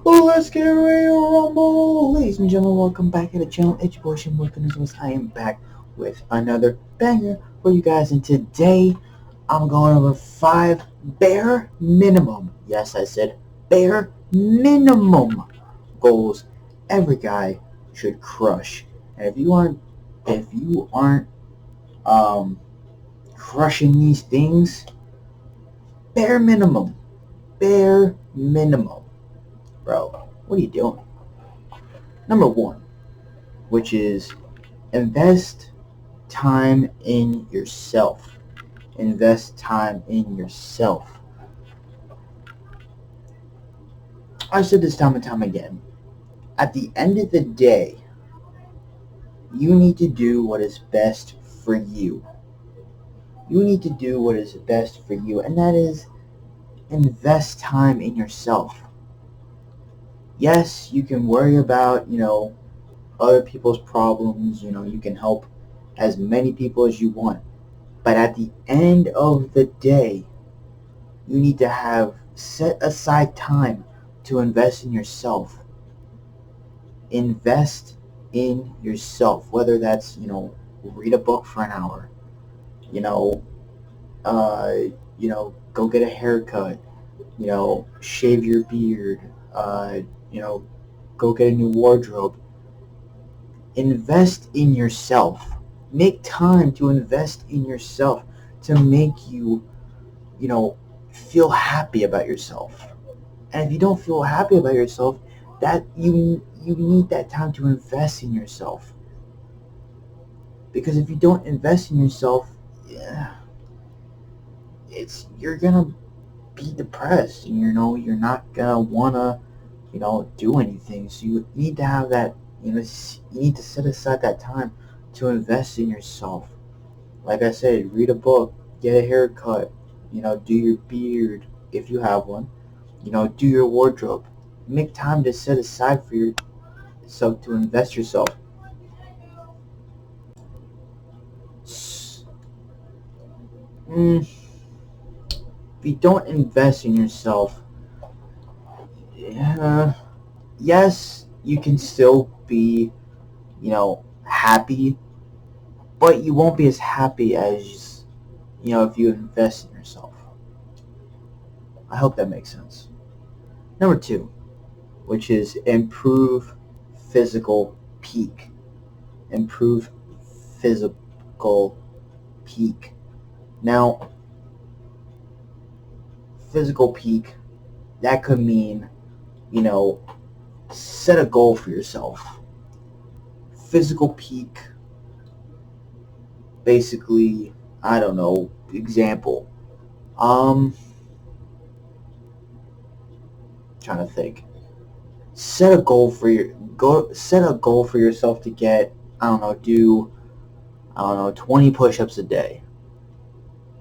Oh, let's get ready to rumble! Ladies and gentlemen, welcome back to the channel. It's your boy Shim Wilkins. I am back with another banger for you guys, and today I'm going over 5 bare minimum. Yes, I said bare minimum goals every guy should crush. And if you aren't um crushing these things, bare minimum, bare minimum, bro. What are you doing? Number 1, which is invest time in yourself. Invest time in yourself. I've said this time and time again. At the end of the day, you need to do what is best for you. You need to do what is best for you, and that is invest time in yourself. Yes, you can worry about, other people's problems, you can help as many people as you want. But at the end of the day, you need to have set aside time to invest in yourself. Invest in yourself, whether that's, read a book for an hour, you know, uh, go get a haircut, shave your beard, you know, go get a new wardrobe. Invest in yourself. Make time to invest in yourself to make you, feel happy about yourself. And if you don't feel happy about yourself, that you need that time to invest in yourself. Because if you don't invest in yourself, yeah, you're gonna be depressed. And, you're not gonna wanna, do anything. So you need to have that. You need to set aside that time to invest in yourself. Like I said, read a book, get a haircut, do your beard if you have one, do your wardrobe. Make time to set aside for yourself to invest yourself. If you don't invest in yourself, uh, yes, you can still be, happy, but you won't be as happy as, if you invest in yourself. I hope that makes sense. Number 2, which is improve physical peak. Improve physical peak. Now, physical peak, that could mean, you know, set a goal for yourself. Physical peak, basically, I don't know, example. Um, trying to think. Set a goal for yourself to get, I don't know, 20 push-ups a day,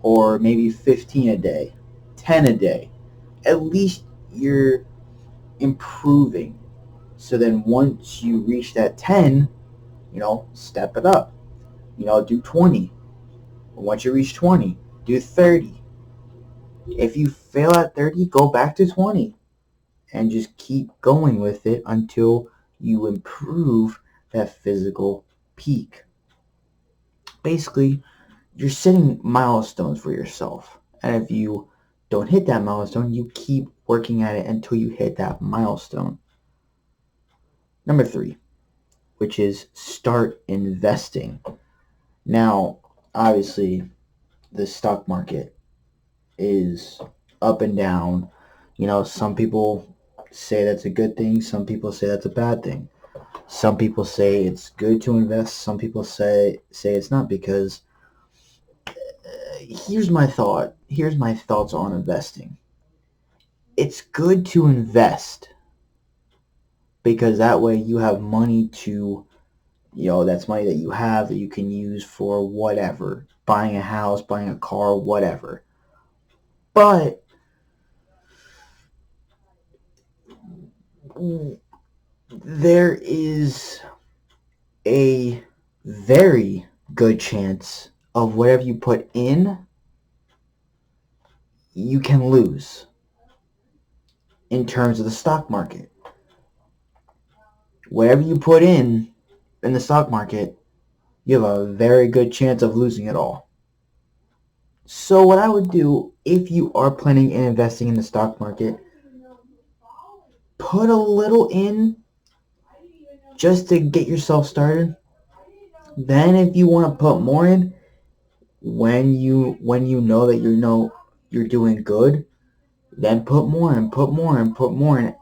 or maybe 15 a day, 10 a day. At least you're improving. So then once you reach that 10, step it up. Do 20. Once you reach 20, do 30. If you fail at 30, go back to 20 and just keep going with it until you improve that physical peak. Basically, you're setting milestones for yourself. And if you don't hit that milestone, you keep working at it until you hit that milestone. Number 3, which is start investing. Now, obviously, the stock market is up and down. Some people say that's a good thing. Some people say that's a bad thing. Some people say it's good to invest. Some people say it's not, because here's my thought. Here's my thoughts on investing. It's good to invest because that way you have money to, that's money that you have that you can use for whatever. Buying a house, buying a car, whatever. But there is a very good chance of whatever you put in, you can lose in terms of the stock market. whatever you put in the stock market, you have a very good chance of losing it all. So what I would do if you are planning on investing in the stock market, put a little in just to get yourself started. Then if you want to put more in, when you know that you're doing good, then put more and put more and put more in.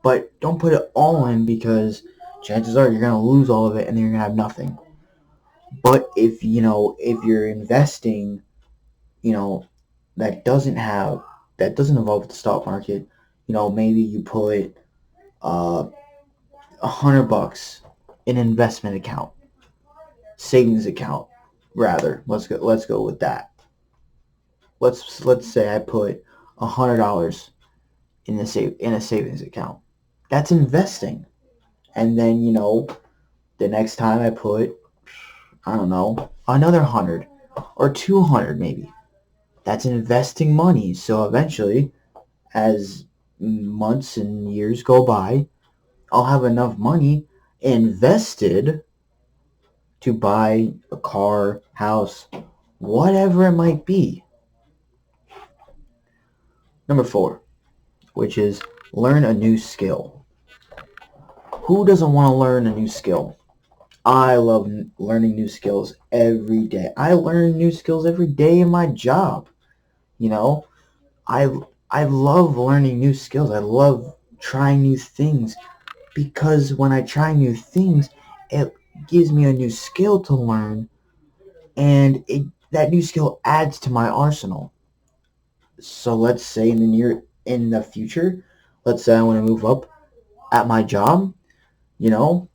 But don't put it all in, because chances are you're gonna lose all of it and then you're gonna have nothing. But if you're investing, that doesn't involve the stock market, maybe you put $100 in an investment account, savings account, rather. Let's go with that. Let's say I put $100 in a savings account. That's investing. And then the next time I put, I don't know, another 100 or 200 maybe. That's investing money. So eventually, as months and years go by, I'll have enough money invested to buy a car, house, whatever it might be. Number 4, which is learn a new skill. Who doesn't want to learn a new skill? I love learning new skills every day. I learn new skills every day in my job. You know, I I love learning new skills. I love trying new things, because when I try new things, it gives me a new skill to learn, and that new skill adds to my arsenal. So let's say in the future, let's say I want to move up at my job, you know,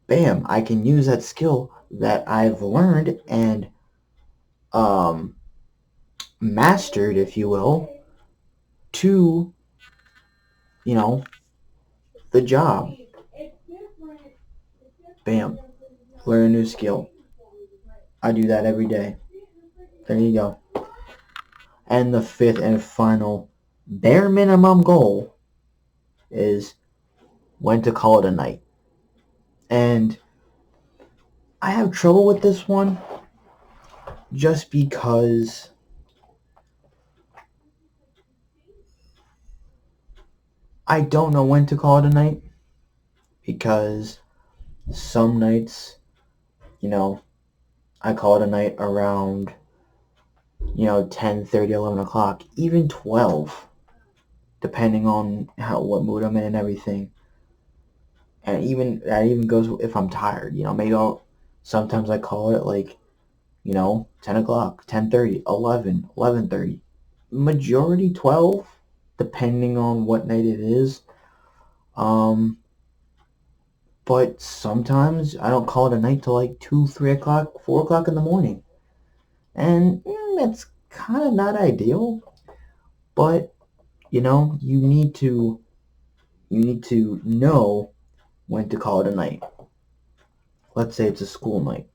bam, I can use that skill that I've learned and um, mastered, if you will, to, you know, the job. Bam, learn a new skill. I do that every day. There you go. And the 5th and final bare minimum goal is when to call it a night. And I have trouble with this one just because I don't know when to call it a night, because some nights, I call it a night around 10:30, 11 o'clock, even 12, depending on what mood I'm in and everything. And that even goes if I'm tired. Maybe sometimes I call it like 10 o'clock, 10:30, 11, 11:30. Majority 12, depending on what night it is. But sometimes I don't call it a night till like 2, 3 o'clock, 4 o'clock in the morning. And that's kind of not ideal. But, you need to know when to call it a night. Let's say it's a school night.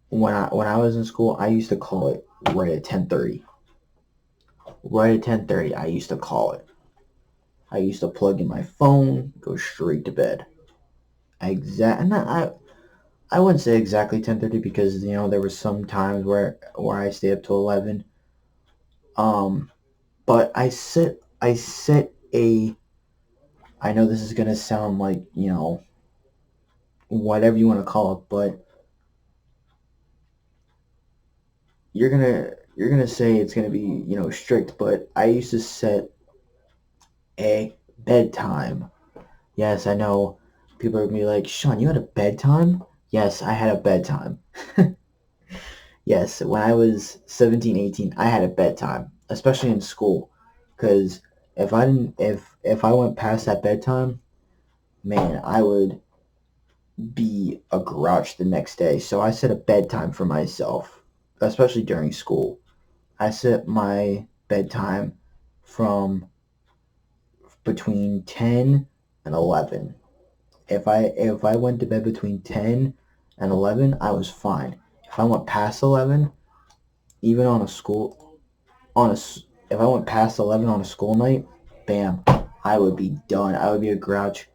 When I was in school, I used to call it right at 10:30. Right at 10:30, I used to call it. I used to plug in my phone, go straight to bed. I wouldn't say exactly 10:30, because there were some times where I stayed up till 11. But I set a. I know this is gonna sound like whatever you want to call it, but you're gonna say it's gonna be strict. But I used to set a bedtime. Yes, I know. People are gonna be like, Sean, you had a bedtime? Yes, I had a bedtime. Yes, when I was 17, 18, I had a bedtime, especially in school, because if I went past that bedtime, man, I would be a grouch the next day. So I set a bedtime for myself, especially during school. I set my bedtime from between 10 and 11. If I went to bed between 10 and 11, I was fine. If I went past 11, even on a school on a if I went past 11 on a school night, bam, I would be done. I would be a grouch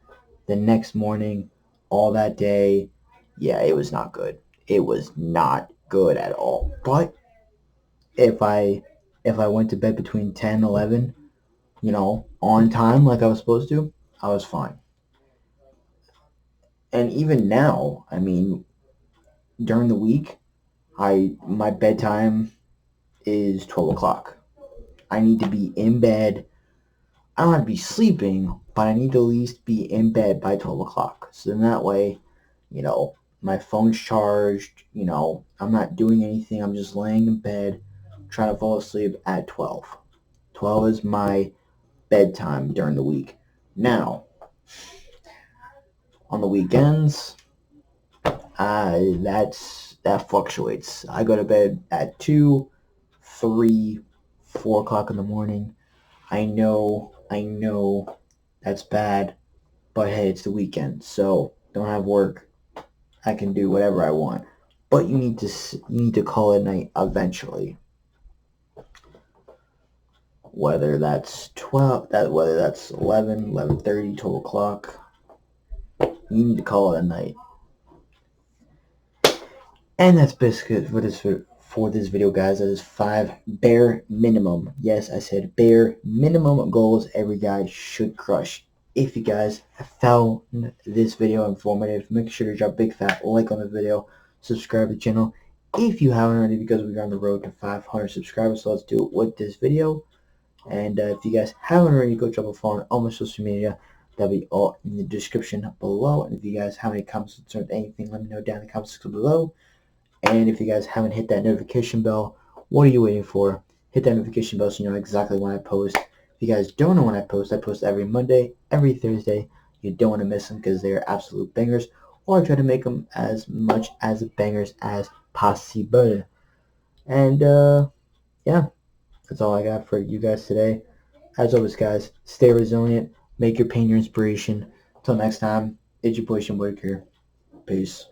the next morning, all that day, yeah, it was not good. It was not good at all. But if I went to bed between 10 and 11, on time like I was supposed to, I was fine. And even now, I mean, during the week, my bedtime is 12 o'clock. I need to be in bed. I don't have to be sleeping, but I need to at least be in bed by 12 o'clock. So then that way, my phone's charged, I'm not doing anything. I'm just laying in bed trying to fall asleep at 12. 12 is my bedtime during the week. Now, on the weekends, that fluctuates. I go to bed at 2, 3, 4 o'clock in the morning. I know that's bad, but hey, it's the weekend, so don't have work. I can do whatever I want. But you need to call it night eventually. Whether that's 11, 11:30, 12 o'clock, you need to call it a night. And that's basically for this video, guys. That is 5 bare minimum. Yes, I said bare minimum goals every guy should crush. If you guys found this video informative, make sure to drop a big fat like on the video, subscribe to the channel if you haven't already, because we're on the road to 500 subscribers. So let's do it with this video. And if you guys haven't already, go drop a follow on all my social media. That'll be all in the description below. And if you guys have any comments, concerns, anything, let me know down in the comments section below. And if you guys haven't hit that notification bell, what are you waiting for? Hit that notification bell so you know exactly when I post. If you guys don't know when I post every Monday, every Thursday. You don't want to miss them because they are absolute bangers. Or I try to make them as much as bangers as possible. And yeah, that's all I got for you guys today. As always, guys, stay resilient. Make your pain your inspiration. Until next time, it's your boy Shimboy here. Peace.